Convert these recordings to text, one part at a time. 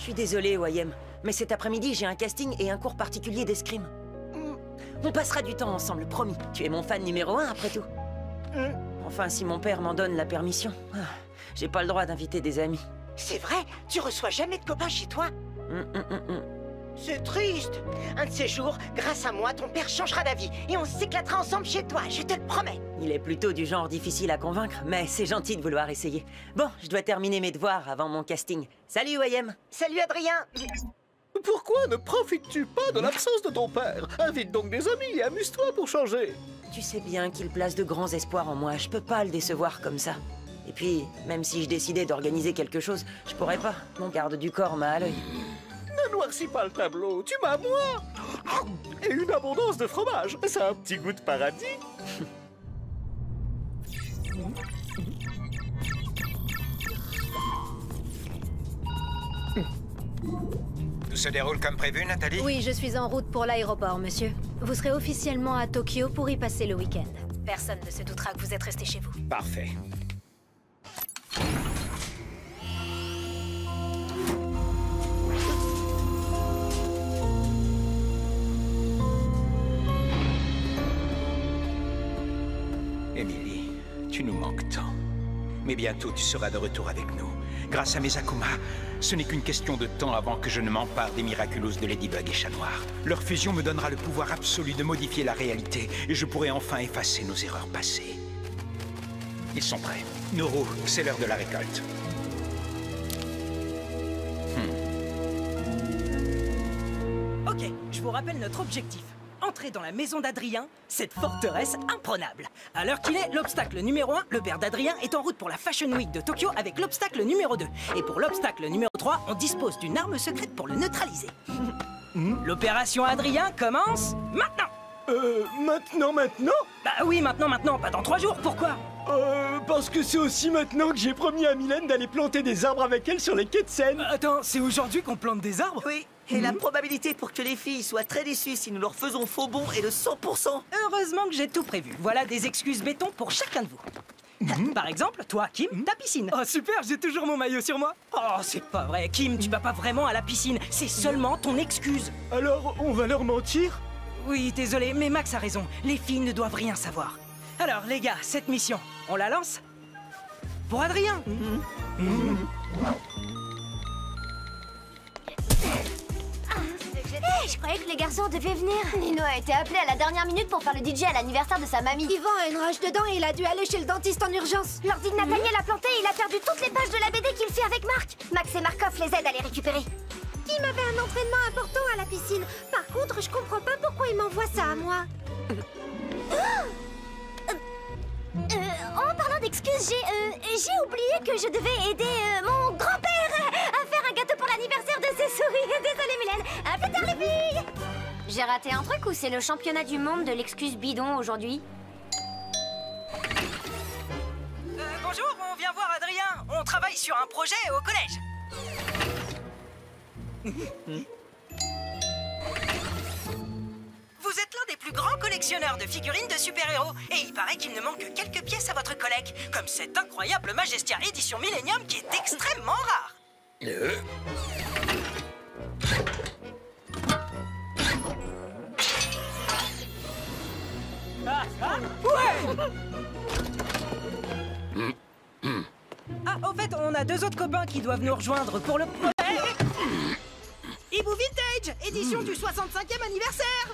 suis désolé, Wayem, mais cet après-midi, j'ai un casting et un cours particulier d'escrime. On passera du temps ensemble, promis. Tu es mon fan numéro 1, après tout. Enfin, si mon père m'en donne la permission. J'ai pas le droit d'inviter des amis. C'est vrai? Tu reçois jamais de copains chez toi? C'est triste. Un de ces jours, grâce à moi, ton père changera d'avis et on s'éclatera ensemble chez toi, je te le promets. Il est plutôt du genre difficile à convaincre, mais c'est gentil de vouloir essayer. Bon, je dois terminer mes devoirs avant mon casting. Salut, Wayem. Salut, Adrien. Pourquoi ne profites-tu pas de l'absence de ton père? Invite donc des amis et amuse-toi pour changer. Tu sais bien qu'il place de grands espoirs en moi. Je peux pas le décevoir comme ça. Et puis, même si je décidais d'organiser quelque chose, je pourrais pas. Mon garde du corps m'a à l'œil. Ne noircis pas le tableau, tu m'as moi. Et une abondance de fromage, c'est un petit goût de paradis. Tout se déroule comme prévu, Nathalie? Oui, je suis en route pour l'aéroport, monsieur. Vous serez officiellement à Tokyo pour y passer le week-end. Personne ne se doutera que vous êtes resté chez vous. Parfait. Emily, tu nous manques tant. Mais bientôt tu seras de retour avec nous. Grâce à mes Akuma, ce n'est qu'une question de temps avant que je ne m'empare des Miraculous de Ladybug et Chat Noir. Leur fusion me donnera le pouvoir absolu de modifier la réalité et je pourrai enfin effacer nos erreurs passées. Ils sont prêts. Noro, c'est l'heure de la récolte. Ok, je vous rappelle notre objectif. Entrer dans la maison d'Adrien, cette forteresse imprenable. À l'heure qu'il est, l'obstacle numéro 1, le père d'Adrien, est en route pour la Fashion Week de Tokyo avec l'obstacle numéro 2. Et pour l'obstacle numéro 3, on dispose d'une arme secrète pour le neutraliser. L'opération Adrien commence maintenant. Maintenant? Bah oui, maintenant, pas dans 3 jours, pourquoi? Parce que c'est aussi maintenant que j'ai promis à Mylène d'aller planter des arbres avec elle sur les quais de Seine. Attends, c'est aujourd'hui qu'on plante des arbres? Oui, et la probabilité pour que les filles soient très déçues si nous leur faisons faux bond est de 100%. Heureusement que j'ai tout prévu. Voilà des excuses béton pour chacun de vous. Par exemple, toi, Kim, ta piscine. Oh super, j'ai toujours mon maillot sur moi. Oh, c'est pas vrai. Kim, tu vas pas vraiment à la piscine. C'est seulement ton excuse. Alors, on va leur mentir? Oui, désolé, mais Max a raison. Les filles ne doivent rien savoir. Alors, les gars, cette mission, on la lance? Pour Adrien. Hey, je croyais que les garçons devaient venir. Nino a été appelé à la dernière minute pour faire le DJ à l'anniversaire de sa mamie. Yvan a une rage dedans et il a dû aller chez le dentiste en urgence. L'ordi de Nathaniel a planté et il a perdu toutes les pages de la BD qu'il fait avec Marc. Max et Markov les aident à les récupérer. Il m'avait un entraînement important à la piscine. Par contre, je comprends pas pourquoi il m'envoie ça à moi. En parlant d'excuses, j'ai oublié que je devais aider mon grand-père à faire un gâteau pour l'anniversaire de ses souris. Désolée, Mylène. À plus tard, les filles. J'ai raté un truc ou c'est le championnat du monde de l'excuse bidon aujourd'hui? Bonjour, on vient voir Adrien. On travaille sur un projet au collège. Vous êtes l'un des plus grands collectionneurs de figurines de super-héros. Et il paraît qu'il ne manque que quelques pièces à votre collecte. Comme cette incroyable Majestia édition Millennium qui est extrêmement rare. Ah, au fait, on a 2 autres copains qui doivent nous rejoindre pour le projet. Ibu Vintage, édition du 65e anniversaire.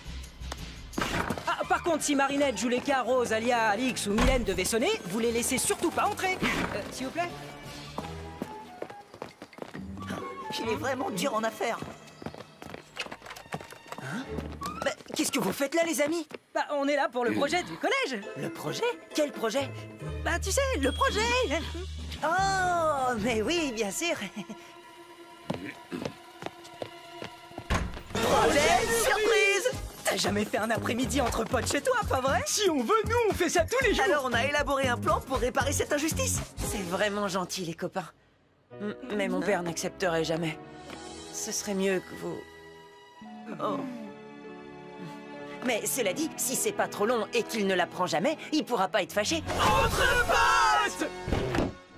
Ah, par contre, si Marinette, Juleka, Rose, Alia, Alix ou Mylène devaient sonner, vous les laissez surtout pas entrer. S'il vous plaît. Il est vraiment dur en affaires. Bah, qu'est-ce que vous faites là, les amis? Bah, on est là pour le projet du collège. Le projet? Quel projet? Bah, tu sais, le projet. Oh, mais oui, bien sûr. Projet surprise! T'as jamais fait un après-midi entre potes chez toi, pas vrai? Si on veut, nous, on fait ça tous les jours. Alors, on a élaboré un plan pour réparer cette injustice. C'est vraiment gentil, les copains. Mais mon père n'accepterait jamais. Ce serait mieux que vous... Oh. Mais cela dit, si c'est pas trop long et qu'il ne l'apprend jamais, il pourra pas être fâché. Entre-passe!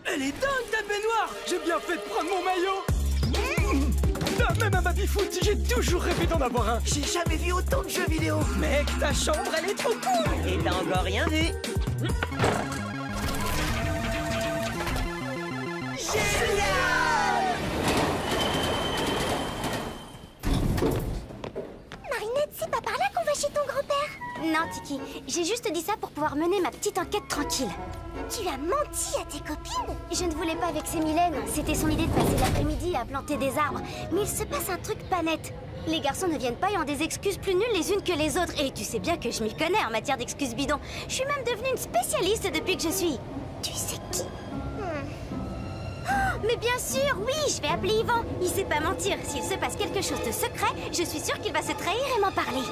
Elle est dingue, ta baignoire! J'ai bien fait de prendre mon maillot! baby-foot, j'ai toujours rêvé d'en avoir un. J'ai jamais vu autant de jeux vidéo. Mec, ta chambre, elle est trop cool. Et t'as encore rien vu. Marinette, c'est pas par là qu'on va chez ton grand-père. Non, Tiki, j'ai juste dit ça pour pouvoir mener ma petite enquête tranquille. Tu as menti à tes copines? Je ne voulais pas vexer Mylène, c'était son idée de passer l'après-midi à planter des arbres. Mais il se passe un truc pas net. Les garçons ne viennent pas et ont des excuses plus nulles les unes que les autres. Et tu sais bien que je m'y connais en matière d'excuses bidons. Je suis même devenue une spécialiste depuis que je suis... Tu sais qui? Oh, mais bien sûr, oui, je vais appeler Yvan. Il sait pas mentir. S'il se passe quelque chose de secret, je suis sûre qu'il va se trahir et m'en parler.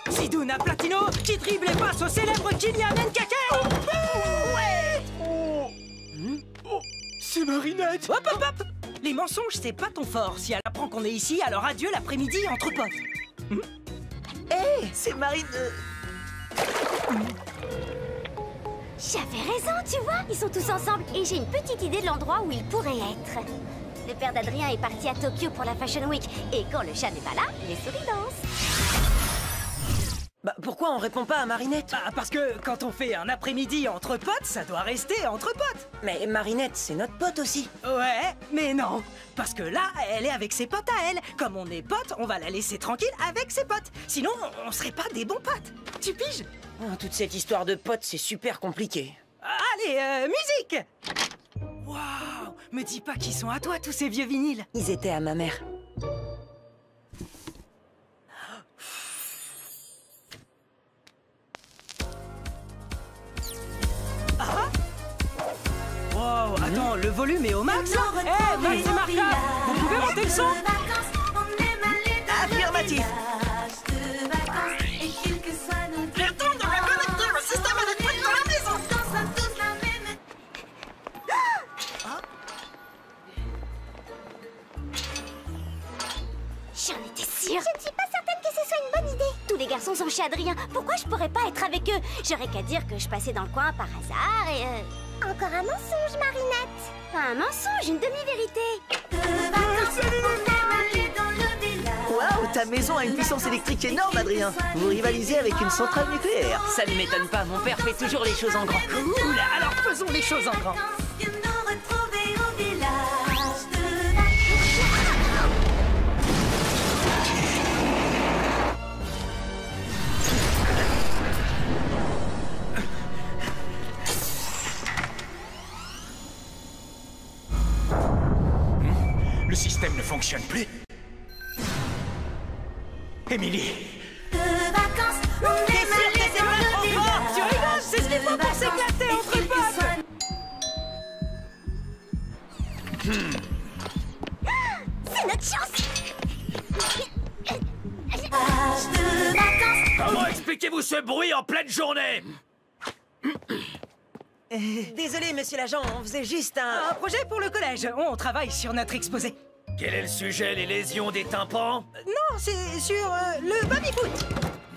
Zidane Platino qui dribble et passe au célèbre Kylian Mbappé. Ouais. Oh, c'est Marinette. Hop, hop, hop. Les mensonges, c'est pas ton fort. Si elle apprend qu'on est ici, alors adieu l'après-midi entre potes. Hé, c'est Marine... J'avais raison, tu vois. Ils sont tous ensemble et j'ai une petite idée de l'endroit où ils pourraient être. Le père d'Adrien est parti à Tokyo pour la Fashion Week. Et quand le chat n'est pas là, les souris dansent. Bah pourquoi on répond pas à Marinette? Bah parce que quand on fait un après-midi entre potes, ça doit rester entre potes. Mais Marinette, c'est notre pote aussi. Ouais, mais non. Parce que là, elle est avec ses potes à elle. Comme on est potes, on va la laisser tranquille avec ses potes. Sinon, on serait pas des bons potes. Tu piges? Oh, toute cette histoire de potes, c'est super compliqué. Allez, musique! Waouh! Me dis pas qu'ils sont à toi, tous ces vieux vinyles. Ils étaient à ma mère. Wow, attends, le volume est au max, hein? Eh, Max et Marca, vous pouvez monter le son? Affirmatif. J'en étais sûre. Je ne suis pas certaine que ce soit une bonne idée. Tous les garçons sont chez Adrien. Pourquoi je pourrais pas être avec eux? J'aurais qu'à dire que je passais dans le coin par hasard et... Encore un mensonge, Marinette. Un mensonge, une demi-vérité. Waouh, ta maison a une puissance électrique énorme, Adrien. Vous rivalisez avec une centrale nucléaire. Ça ne m'étonne pas, mon père fait toujours les choses en grand. Cool, alors faisons les choses en grand. Le système ne fonctionne plus. Émilie! Tu rigoles, c'est ce qu'il faut pour s'éclater entre potes. C'est notre chance. Comment expliquez-vous ce bruit en pleine journée? Désolé, monsieur l'agent, on faisait juste Un projet pour le collège. On travaille sur notre exposé. Quel est le sujet, les lésions des tympans? Non, c'est sur le baby-foot.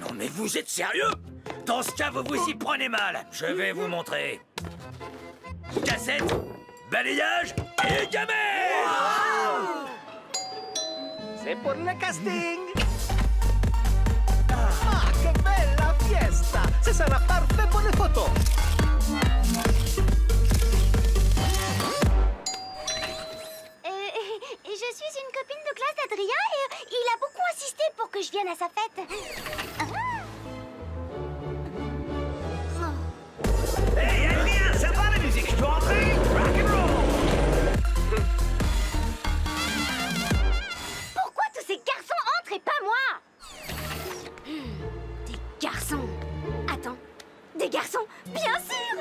Non mais vous êtes sérieux? Dans ce cas, vous vous y prenez mal. Je vais vous montrer. Cassette, balayage et gamelle. C'est pour le casting. Ah, que bella fiesta. Ce sera parfait pour les photos. Je suis une copine de classe d'Adrien et il a beaucoup insisté pour que je vienne à sa fête. Hey, Adrien, ça va la musique? Je peux rentrer? Rock'n'roll! Pourquoi tous ces garçons entrent et pas moi? Des garçons. Attends, des garçons, bien sûr.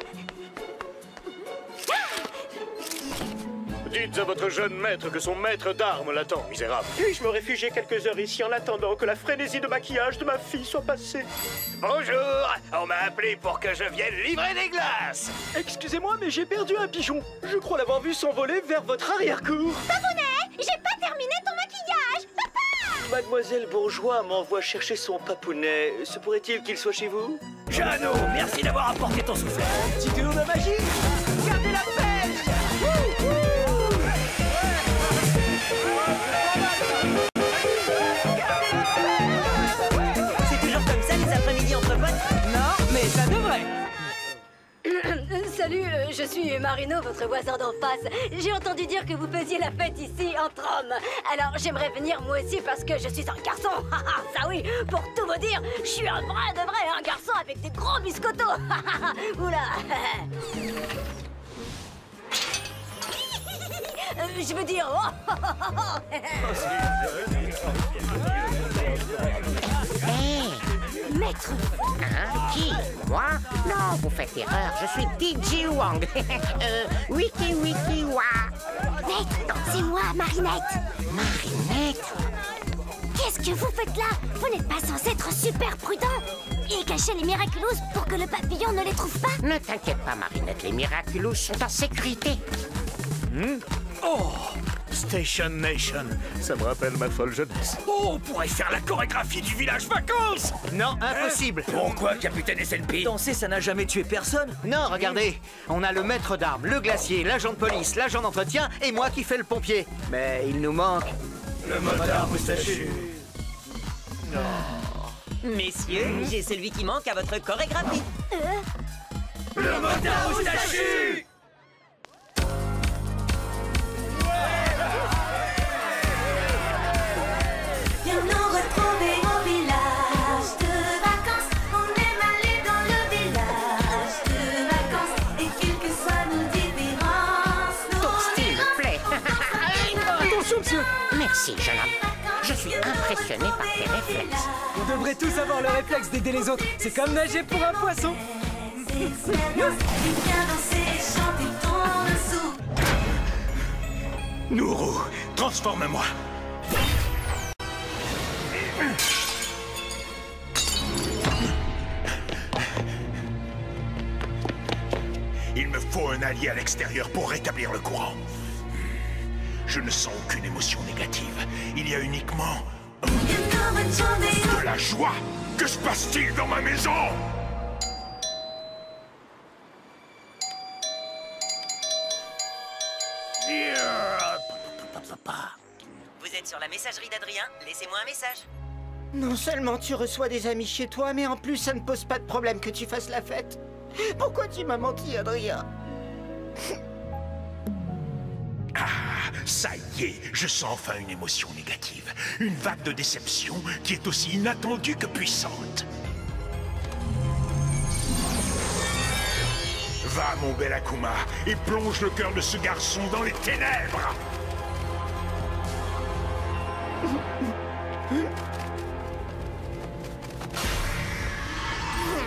Dites à votre jeune maître que son maître d'armes l'attend, misérable. Puis-je me réfugier quelques heures ici en attendant que la frénésie de maquillage de ma fille soit passée? Bonjour! On m'a appelé pour que je vienne livrer des glaces! Excusez-moi, mais j'ai perdu un pigeon. Je crois l'avoir vu s'envoler vers votre arrière-cour. Papounet, j'ai pas terminé ton maquillage. Papa! Mademoiselle Bourgeois m'envoie chercher son papounet. Se pourrait-il qu'il soit chez vous? Jeannot, merci d'avoir apporté ton soufflet. Petit tour de magie. Gardez la pêche. suis Marino, votre voisin d'en face. J'ai entendu dire que vous faisiez la fête ici, entre hommes. Alors j'aimerais venir moi aussi parce que je suis un garçon. Ça oui, pour tout vous dire, je suis un vrai de vrai, un garçon avec des gros biscottos. Oula. Je veux dire... Maître Fu. Hein? Qui? Moi? Non, vous faites erreur, je suis DJ Wang. Wiki Wa. Maître, c'est moi, Marinette. Marinette? Qu'est-ce que vous faites là? Vous n'êtes pas censé être super prudent et cacher les Miraculous pour que le papillon ne les trouve pas? Ne t'inquiète pas, Marinette, les Miraculous sont en sécurité. Oh, Station Nation, ça me rappelle ma folle jeunesse. Oh, on pourrait faire la chorégraphie du village vacances. Non, impossible. Pourquoi, capitaine SNP? Danser, ça n'a jamais tué personne. Non, regardez, on a le maître d'armes, le glacier, l'agent de police, l'agent d'entretien et moi qui fais le pompier. Mais il nous manque... Le motard moustachu. Messieurs, j'ai celui qui manque à votre chorégraphie. Le motard moustachu. Viens nous retrouver au village de vacances. On aime aller dans le village de vacances. Et quelles que soient nos différences, Ton style me plaît. Attention, monsieur. Merci, jeune homme. Je suis impressionné par tes réflexes. On devrait tous avoir le réflexe d'aider les autres. C'est comme nager pour un poisson. viens danser, chanter ton dessous. Nourou, transforme-moi. Il me faut un allié à l'extérieur pour rétablir le courant. Je ne sens aucune émotion négative. Il y a uniquement... de la joie. Que se passe-t-il dans ma maison? Vous êtes sur la messagerie d'Adrien, laissez-moi un message. Non seulement tu reçois des amis chez toi, mais en plus ça ne pose pas de problème que tu fasses la fête. Pourquoi tu m'as menti, Adrien? Ah, ça y est, je sens enfin une émotion négative. Une vague de déception qui est aussi inattendue que puissante. Va, mon bel Akuma, et plonge le cœur de ce garçon dans les ténèbres.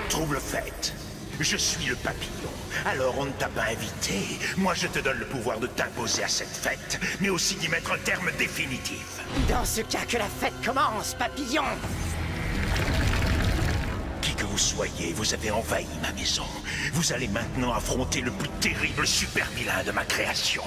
Trouble faite. Je suis le papillon. Alors on ne t'a pas invité. Moi je te donne le pouvoir de t'imposer à cette fête, mais aussi d'y mettre un terme définitif. Dans ce cas, que la fête commence, papillon! Qui que vous soyez, vous avez envahi ma maison. Vous allez maintenant affronter le plus terrible super vilain de ma création.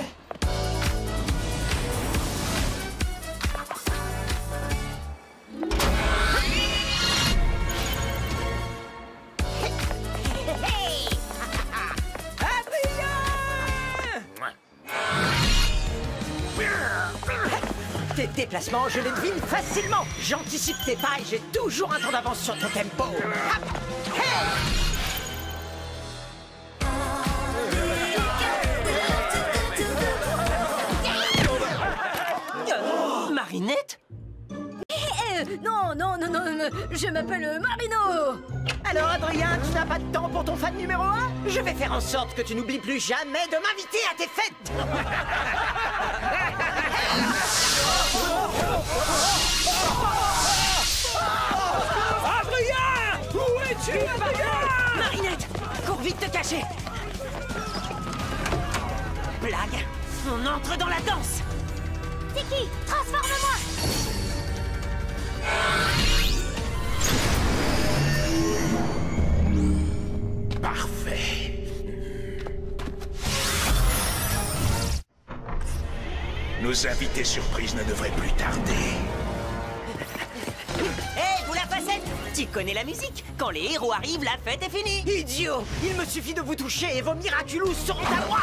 Tes déplacements, je les devine facilement. J'anticipe tes pas et j'ai toujours un temps d'avance sur ton tempo. Marinette? Non, je m'appelle Marino. Alors, Adrien, tu n'as pas de temps pour ton fan numéro 1? Je vais faire en sorte que tu n'oublies plus jamais de m'inviter à tes fêtes. Adrien! Où es-tu, Adrien? Marinette, cours vite te cacher. Blague, on entre dans la danse. Tiki, transforme-moi. Parfait. Nos invités surprises ne devraient plus tarder. Hé, vous la facette? Tu connais la musique? Quand les héros arrivent, la fête est finie. Idiot! Il me suffit de vous toucher et vos Miraculous seront à moi.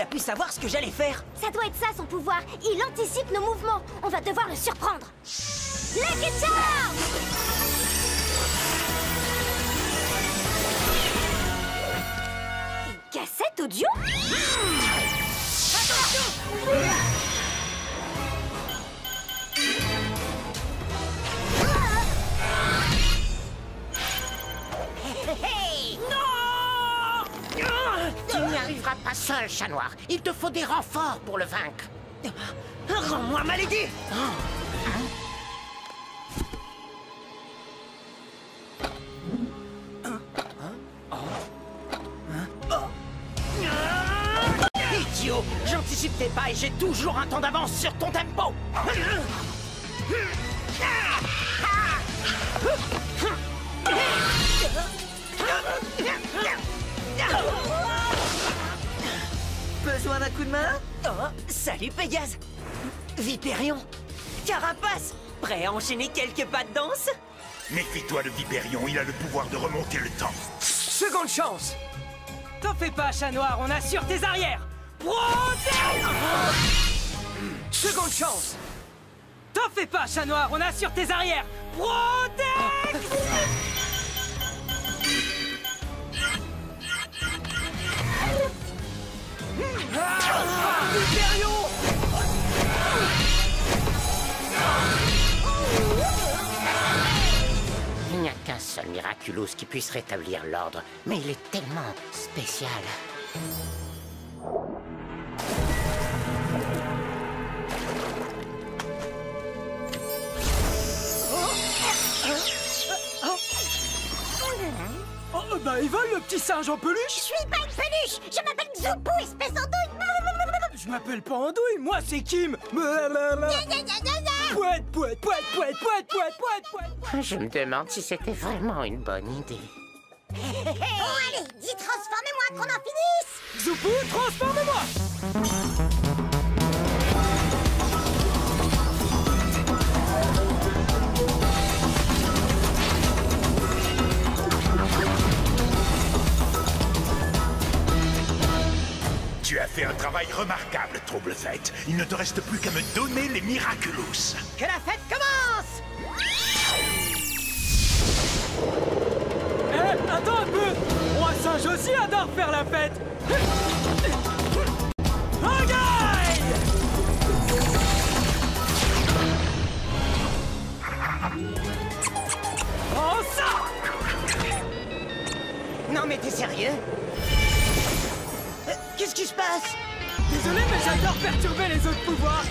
il a pu savoir ce que j'allais faire? Ça doit être ça son pouvoir. Il anticipe nos mouvements. On va devoir le surprendre. Lucky Charm! Une cassette audio? Attention! Hey! Non! Tu n'y arriveras pas seul, chat noir. Il te faut des renforts pour le vaincre. Rends-moi ma lady! Idiot! J'anticipe tes pas et j'ai toujours un temps d'avance sur ton tempo! Besoin d'un coup de main? Oh, salut Pégase! Vipérion! Carapace! Prêt à enchaîner quelques pas de danse? Méfie-toi de Vipérion, il a le pouvoir de remonter le temps. Seconde chance. T'en fais pas, chat noir, on assure tes arrières. Protège! Seconde chance. T'en fais pas, chat noir, on assure tes arrières. Protège! Vipérion! Il n'y a qu'un seul Miraculous qui puisse rétablir l'ordre, mais il est tellement spécial. Oh, bah il vole le petit singe en peluche. Je suis pas une peluche. Je m'appelle Zoupou, espèce d'andouille. Je m'appelle pas Andouille, moi c'est Kim. Pouette, pouette, pouette, pouette, pouette, pouette, pouette, pouette. Je me demande si c'était vraiment une bonne idée. Bon allez, dis transformez-moi qu'on en finisse. Zoupou, transforme-moi. Tu as fait un travail remarquable, Trouble-Fête. Il ne te reste plus qu'à me donner les Miraculous. Que la fête commence! Eh, attends un peu. Moi singe aussi adore faire la fête. Regarde! Oh ça! Non mais t'es sérieux? Qu'est-ce qui se passe? Désolé, mais j'adore perturber les autres pouvoirs.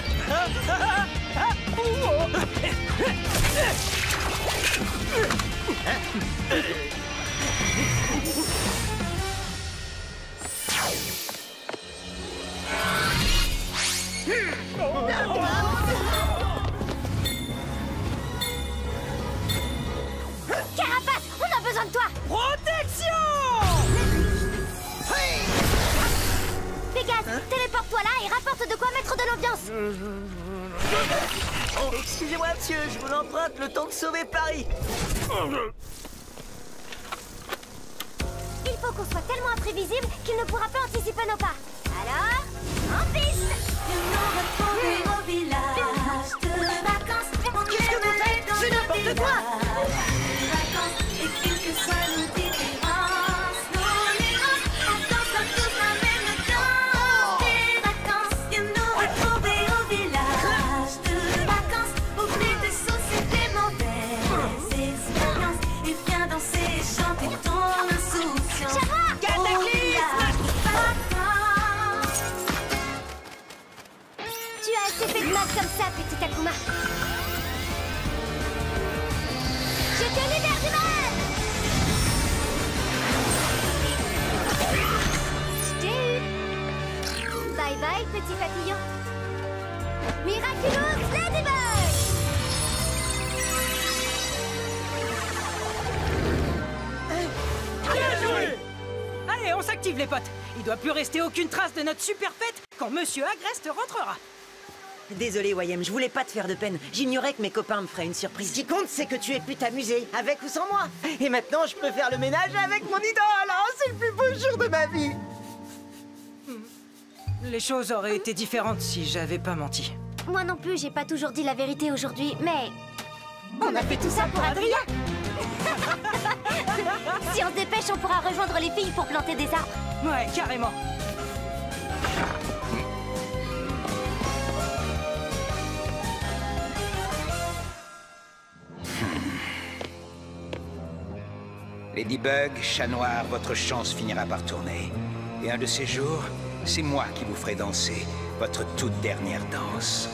Carapace, on a besoin de toi. Protection! Pégase, téléporte-toi là et rapporte de quoi mettre de l'ambiance. Oh, excusez-moi, monsieur, je vous l'emprunte le temps de sauver Paris. Il faut qu'on soit tellement imprévisible qu'il ne pourra pas anticiper nos pas. Alors, en piste. Retrouver au village de vacances. Qu'est-ce que vous faites? C'est n'importe quoi! De vacances, et quelles que soient nos différences, nos nuances, on danse comme tous la même danse. Des vacances, viens nous retrouver au village de vacances. Oublie tes soucis et tes mauvaises expériences et viens danser et chanter ton insouciance. Tu as assez fait de mal comme ça, petit Akuma. Je te libère du mal. Je t'ai eu. Bye bye, petit papillon. Miraculous Ladybug. Bien joué! Allez, on s'active les potes. Il doit plus rester aucune trace de notre super fête quand Monsieur Agreste rentrera. Désolé, Wayem, je voulais pas te faire de peine. J'ignorais que mes copains me feraient une surprise. Ce qui compte, c'est que tu aies pu t'amuser, avec ou sans moi. Et maintenant, je peux faire le ménage avec mon idole. Oh, c'est le plus beau jour de ma vie. Les choses auraient été différentes si j'avais pas menti. Moi non plus, j'ai pas toujours dit la vérité aujourd'hui, mais... On a fait tout ça pour Adrien. Si on se dépêche, on pourra rejoindre les filles pour planter des arbres. Ouais, carrément. Ladybug, Chat Noir, votre chance finira par tourner. Et un de ces jours, c'est moi qui vous ferai danser votre toute dernière danse.